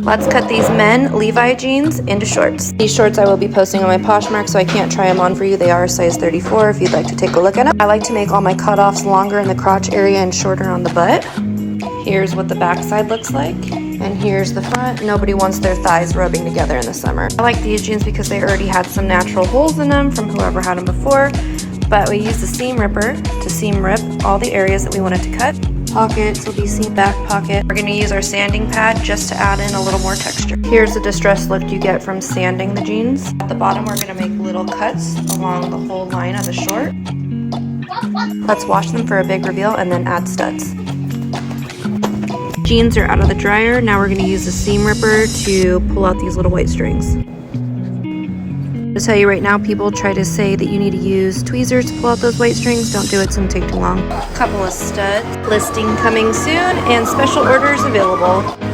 Let's cut these men Levi jeans into shorts. These shorts I will be posting on my Poshmark, so I can't try them on for you. They are a size 34 if you'd like to take a look at them. I like to make all my cutoffs longer in the crotch area and shorter on the butt. Here's what the backside looks like. And here's the front. Nobody wants their thighs rubbing together in the summer. I like these jeans because they already had some natural holes in them from whoever had them before. But we used the seam ripper to seam rip all the areas that we wanted to cut. Pockets will be seam back pocket. We're gonna use our sanding pad just to add in a little more texture. Here's the distress look you get from sanding the jeans. At the bottom, we're gonna make little cuts along the whole line of the short. Let's wash them for a big reveal and then add studs. Jeans are out of the dryer. Now we're gonna use the seam ripper to pull out these little white strings. To tell you right now, people try to say that you need to use tweezers to pull out those white strings. Don't do it, it's gonna take too long. A couple of studs. Listing coming soon and special orders available.